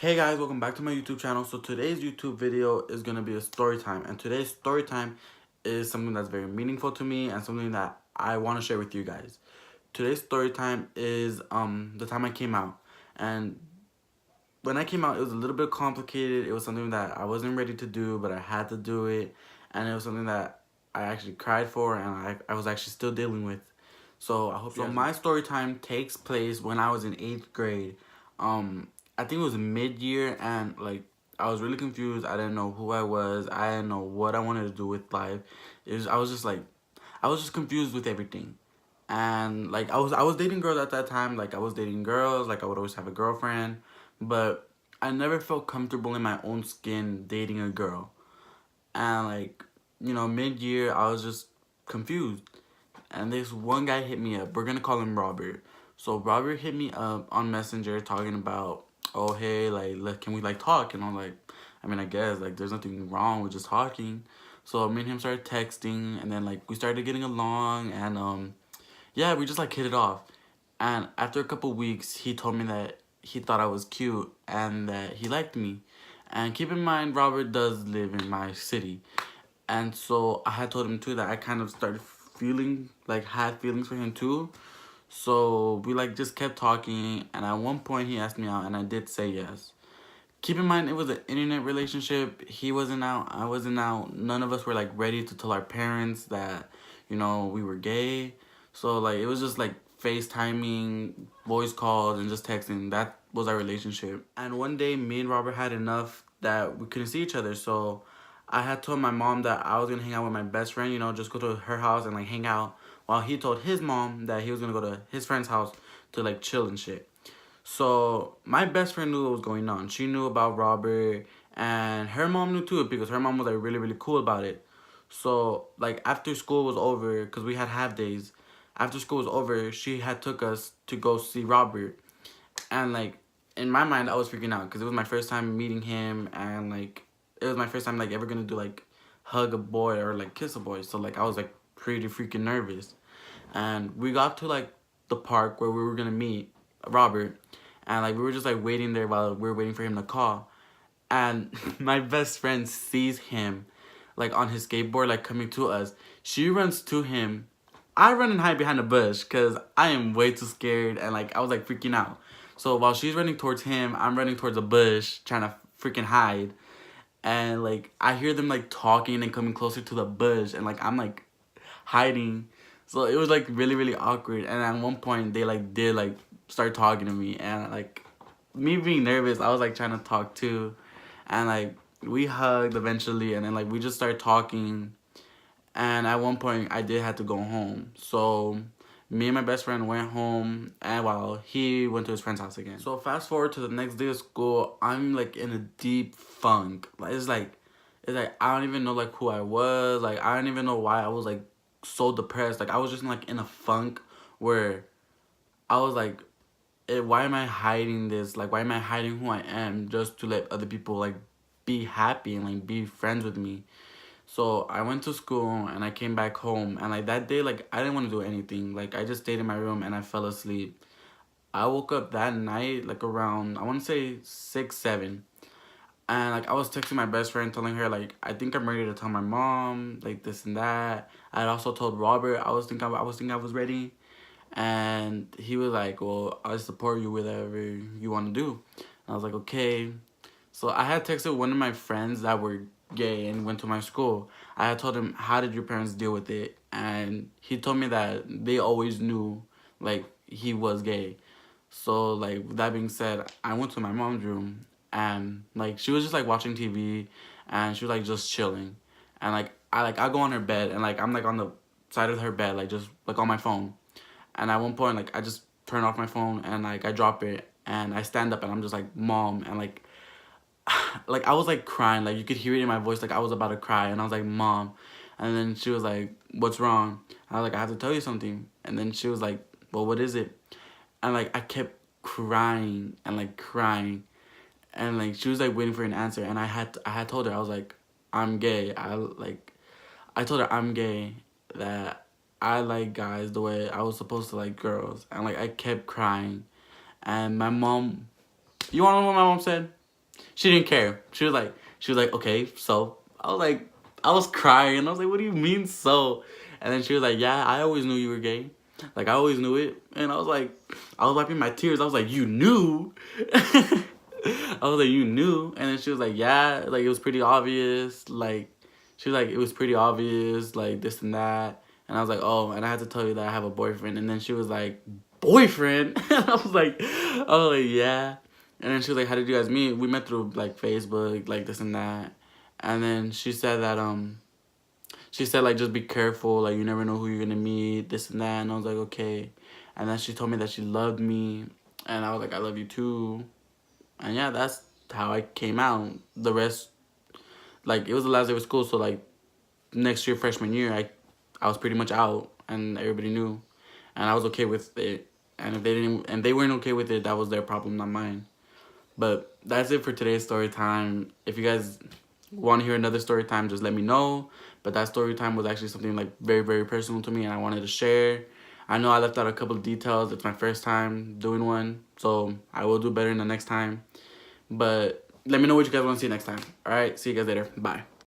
Hey guys, welcome back to my YouTube channel. So today's YouTube video is going to be a story time, and today's story time is something that's very meaningful to me and something that I want to share with you guys. Today's story time is the time I came out. And when I came out, it was a little bit complicated. It was something that I wasn't ready to do, but I had to do it, and it was something that I actually cried for and I was actually still dealing with. So I hope so. My story time takes place when I was in 8th grade. I think it was mid-year, and like I was really confused. I didn't know who I was. I didn't know what I wanted to do with life. I was just like, I was just confused with everything. And like I was dating girls at that time. Like I was dating girls. Like I would always have a girlfriend, but I never felt comfortable in my own skin dating a girl. And like, mid-year I was just confused. And this one guy hit me up. We're gonna call him Robert. So Robert hit me up on Messenger talking about, oh hey, like can we like talk? And I'm like, I mean, I guess like there's nothing wrong with just talking. So me and him started texting, and then like we started getting along, and yeah, we just like hit it off. And after a couple weeks, he told me that he thought I was cute and that he liked me. And keep in mind, Robert does live in my city. And so I had told him too that I kind of started feeling, like had feelings for him too. So we like just kept talking, and at one point he asked me out and I did say yes. Keep in mind, it was an internet relationship. He wasn't out, I wasn't out. None of us were like ready to tell our parents that, we were gay. So like it was just like FaceTiming, voice calls, and just texting. That was our relationship. And one day me and Robert had enough that we couldn't see each other. So I had told my mom that I was gonna hang out with my best friend, just go to her house and like hang out. While he told his mom that he was gonna go to his friend's house to like chill and shit. So my best friend knew what was going on. She knew about Robert, and her mom knew too, because her mom was like really, really cool about it. So like after school was over, cause we had half days. After school was over, she had took us to go see Robert, and like in my mind I was freaking out because it was my first time meeting him, and like it was my first time like ever gonna do like hug a boy or like kiss a boy. So like I was like pretty freaking nervous, and we got to like the park where we were gonna meet Robert, and like we were just like waiting there while we were waiting for him to call, and my best friend sees him like on his skateboard like coming to us. She runs to him. I run and hide behind a bush because I am way too scared, and like I was like freaking out. So while she's running towards him, I'm running towards a bush trying to freaking hide. And like I hear them like talking and coming closer to the bush, and like I'm like hiding. So it was like really, really awkward. And at one point they like did like start talking to me, and like me being nervous, I was like trying to talk too. And like we hugged eventually, and then like we just started talking. And at one point I did have to go home. So me and my best friend went home, and while he went to his friend's house again. So fast forward to the next day of school, I'm like in a deep funk. Like it's like I don't even know like who I was. Like I don't even know why I was like so depressed. Like I was just like in a funk where I was like, why am I hiding this? Like why am I hiding who I am just to let other people like be happy and like be friends with me? So I went to school and I came back home, and like that day like I didn't want to do anything. Like I just stayed in my room and I fell asleep. I woke up that night like around, I want to say 6, 7. And like I was texting my best friend telling her like I think I'm ready to tell my mom like this and that. I had also told Robert I was thinking I was ready, and he was like, well, I support you whatever you want to do. And I was like, okay. So I had texted one of my friends that were gay and went to my school. I had told him, how did your parents deal with it? And he told me that they always knew like he was gay. So like with that being said, I went to my mom's room, and like she was just like watching TV, and she was like just chilling. And like I go on her bed, and like I'm like on the side of her bed, like just like on my phone. And at one point like I just turn off my phone, and like I drop it, and I stand up, and I'm just like, mom. And like I was like crying, like you could hear it in my voice, like I was about to cry, and I was like, mom. And then she was like, what's wrong? I was like, I have to tell you something. And then she was like, well, what is it? And like I kept crying and like crying, and like she was like waiting for an answer. And I had told her, I was like, I'm gay. I told her I'm gay, that I like guys the way I was supposed to like girls. And like I kept crying, and my mom, you wanna know what my mom said? she didn't care. She was like, okay, so I was crying. I was like, what do you mean so? And then she was like, yeah, I always knew you were gay. Like I always knew it. And I was wiping my tears. I was like, you knew? I was like, you knew? And then she was like, yeah, like it was pretty obvious. Like she was like, it was pretty obvious, like this and that. And I was like, oh, and I had to tell you that I have a boyfriend. And then she was like, boyfriend? And I was like, yeah. And then she was like, how did you guys meet? We met through like Facebook, like this and that. And then she said that she said like just be careful, like you never know who you're gonna meet, this and that. And I was like, okay. And then she told me that she loved me, and I was like, I love you too. And yeah, that's how I came out. The rest, like it was the last day of school, so like next year, freshman year, I was pretty much out, and everybody knew, and I was okay with it. And if they didn't, and they weren't okay with it, that was their problem, not mine. But that's it for today's story time. If you guys want to hear another story time, just let me know. But that story time was actually something like very, very personal to me, and I wanted to share. I know I left out a couple of details. It's my first time doing one, so I will do better in the next time. But let me know what you guys want to see next time. All right, see you guys later. Bye.